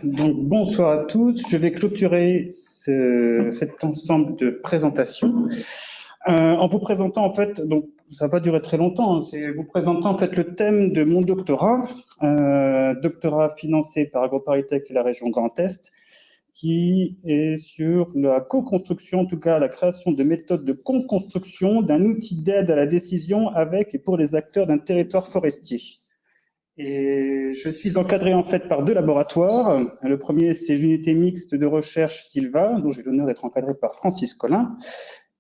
Donc, bonsoir à tous. Je vais clôturer cet ensemble de présentations en vous présentant en fait, donc ça va pas durer très longtemps, c'est vous présentant en fait le thème de mon doctorat, doctorat financé par AgroParisTech et la région Grand Est, qui est sur la co-construction, en tout cas la création de méthodes de co-construction d'un outil d'aide à la décision avec et pour les acteurs d'un territoire forestier. Et je suis encadré en fait par deux laboratoires. Le premier, c'est l'unité mixte de recherche Silva, dont j'ai l'honneur d'être encadré par Francis Collin.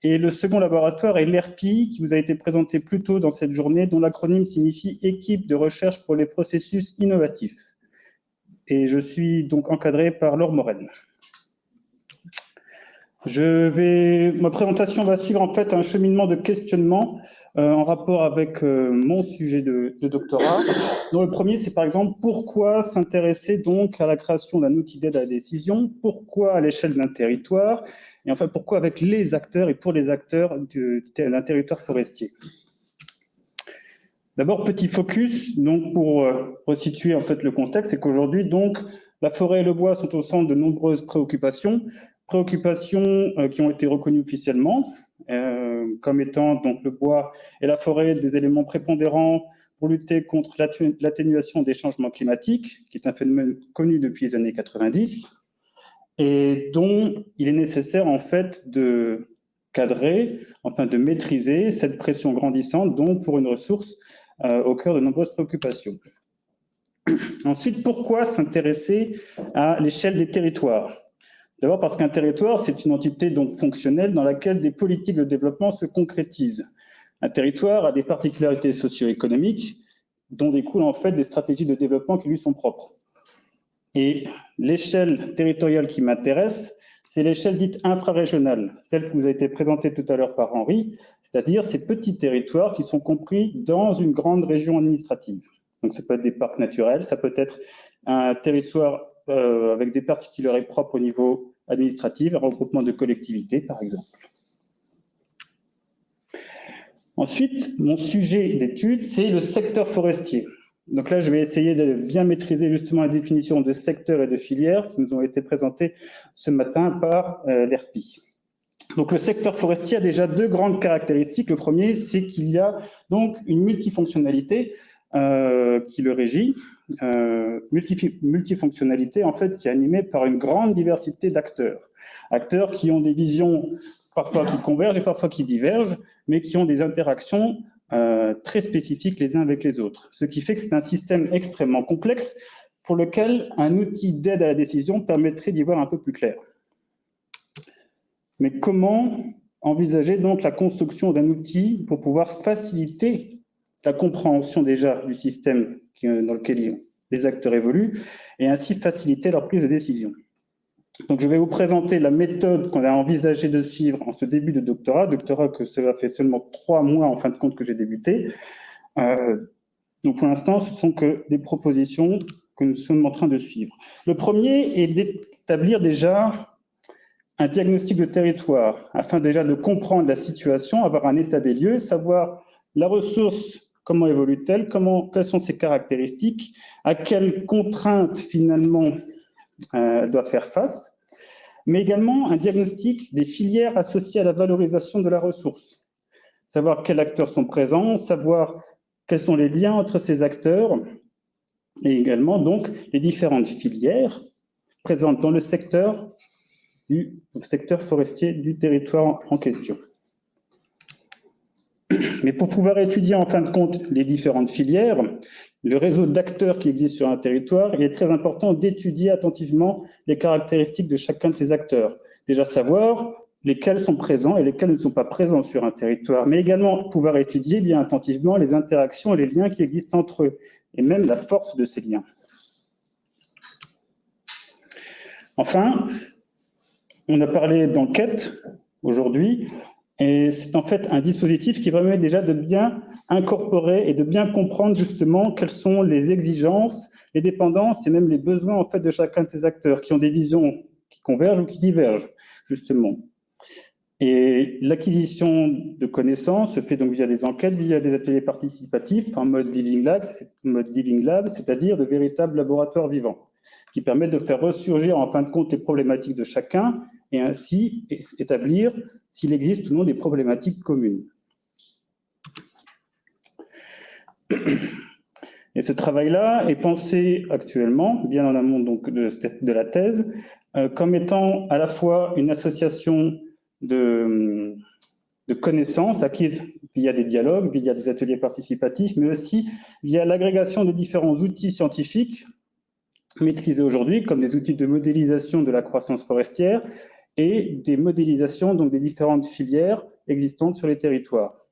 Et le second laboratoire est l'ERPI, qui vous a été présenté plus tôt dans cette journée, dont l'acronyme signifie Équipe de recherche pour les processus innovatifs. Et je suis donc encadré par Laure Morel. Ma présentation va suivre en fait un cheminement de questionnement en rapport avec mon sujet de doctorat. Donc, le premier, c'est par exemple pourquoi s'intéresser donc à la création d'un outil d'aide à la décision, pourquoi à l'échelle d'un territoire, et enfin pourquoi avec les acteurs et pour les acteurs d'un territoire forestier. D'abord, petit focus, donc pour resituer en fait le contexte, c'est qu'aujourd'hui donc la forêt et le bois sont au centre de nombreuses préoccupations qui ont été reconnues officiellement comme étant donc le bois et la forêt des éléments prépondérants pour lutter contre l'atténuation des changements climatiques, qui est un phénomène connu depuis les années 90 et dont il est nécessaire en fait de cadrer, enfin de maîtriser cette pression grandissante donc pour une ressource au cœur de nombreuses préoccupations. Ensuite, pourquoi s'intéresser à l'échelle des territoires ? D'abord parce qu'un territoire, c'est une entité donc fonctionnelle dans laquelle des politiques de développement se concrétisent. Un territoire a des particularités socio-économiques dont découlent en fait des stratégies de développement qui lui sont propres. Et l'échelle territoriale qui m'intéresse, c'est l'échelle dite infrarégionale, celle qui vous a été présentée tout à l'heure par Henri, c'est-à-dire ces petits territoires qui sont compris dans une grande région administrative. Donc ça peut être des parcs naturels, ça peut être un territoire avec des particularités propres au niveau administratif, un regroupement de collectivités, par exemple. Ensuite, mon sujet d'étude, c'est le secteur forestier. Donc là, je vais essayer de bien maîtriser justement la définition de secteur et de filière qui nous ont été présentées ce matin par l'ERPI. Donc le secteur forestier a déjà deux grandes caractéristiques. Le premier, c'est qu'il y a donc une multifonctionnalité qui le régit, multifonctionnalité en fait qui est animée par une grande diversité d'acteurs. Acteurs qui ont des visions parfois qui convergent et parfois qui divergent, mais qui ont des interactions très spécifiques les uns avec les autres. Ce qui fait que c'est un système extrêmement complexe pour lequel un outil d'aide à la décision permettrait d'y voir un peu plus clair. Mais comment envisager donc la construction d'un outil pour pouvoir faciliter la compréhension déjà du système dans lequel les acteurs évoluent et ainsi faciliter leur prise de décision? Donc, je vais vous présenter la méthode qu'on a envisagé de suivre en ce début de doctorat que cela fait seulement 3 mois en fin de compte que j'ai débuté. Donc, pour l'instant, ce sont que des propositions que nous sommes en train de suivre. Le premier est d'établir déjà un diagnostic de territoire afin déjà de comprendre la situation, avoir un état des lieux, savoir la ressource, comment évolue-t-elle, quelles sont ses caractéristiques, à quelles contraintes finalement doit faire face, mais également un diagnostic des filières associées à la valorisation de la ressource. Savoir quels acteurs sont présents, savoir quels sont les liens entre ces acteurs, et également donc les différentes filières présentes dans le secteur forestier du territoire en question. Mais pour pouvoir étudier en fin de compte les différentes filières, le réseau d'acteurs qui existe sur un territoire, il est très important d'étudier attentivement les caractéristiques de chacun de ces acteurs. Déjà savoir lesquels sont présents et lesquels ne sont pas présents sur un territoire, mais également pouvoir étudier bien attentivement les interactions et les liens qui existent entre eux, et même la force de ces liens. Enfin, on a parlé d'enquête aujourd'hui, et c'est en fait un dispositif qui permet déjà de bien incorporer et de bien comprendre justement quelles sont les exigences, les dépendances et même les besoins en fait de chacun de ces acteurs qui ont des visions qui convergent ou qui divergent justement. Et l'acquisition de connaissances se fait donc via des enquêtes, via des ateliers participatifs en mode Living Lab, c'est-à-dire de véritables laboratoires vivants. qui permet de faire ressurgir en fin de compte les problématiques de chacun et ainsi établir s'il existe ou non des problématiques communes. Et ce travail-là est pensé actuellement, bien en amont donc de la thèse, comme étant à la fois une association de connaissances acquises via des dialogues, via des ateliers participatifs, mais aussi via l'agrégation de différents outils scientifiques maîtrisés aujourd'hui, comme des outils de modélisation de la croissance forestière et des modélisations donc des différentes filières existantes sur les territoires.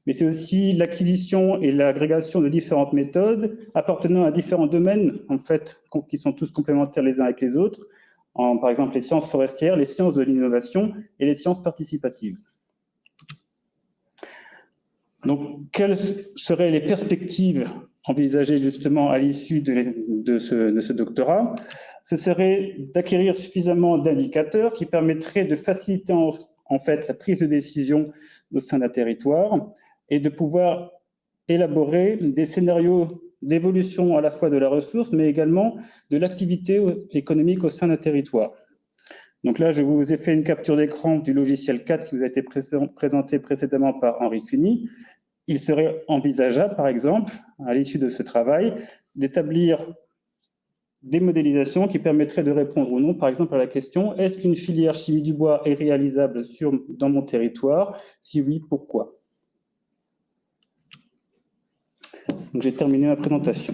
Mais c'est aussi l'acquisition et l'agrégation de différentes méthodes appartenant à différents domaines, en fait, qui sont tous complémentaires les uns avec les autres, par exemple les sciences forestières, les sciences de l'innovation et les sciences participatives. Donc, quelles seraient les perspectives envisagées justement à l'issue de ce doctorat? Ce serait d'acquérir suffisamment d'indicateurs qui permettraient de faciliter en fait la prise de décision au sein d'un territoire et de pouvoir élaborer des scénarios d'évolution à la fois de la ressource, mais également de l'activité économique au sein d'un territoire. Donc là, je vous ai fait une capture d'écran du logiciel 4 qui vous a été présenté précédemment par Henri Cuny. Il serait envisageable, par exemple, à l'issue de ce travail, d'établir des modélisations qui permettraient de répondre ou non, par exemple, à la question « Est-ce qu'une filière chimie du bois est réalisable dans mon territoire? Si oui, pourquoi ?» Donc, j'ai terminé ma présentation.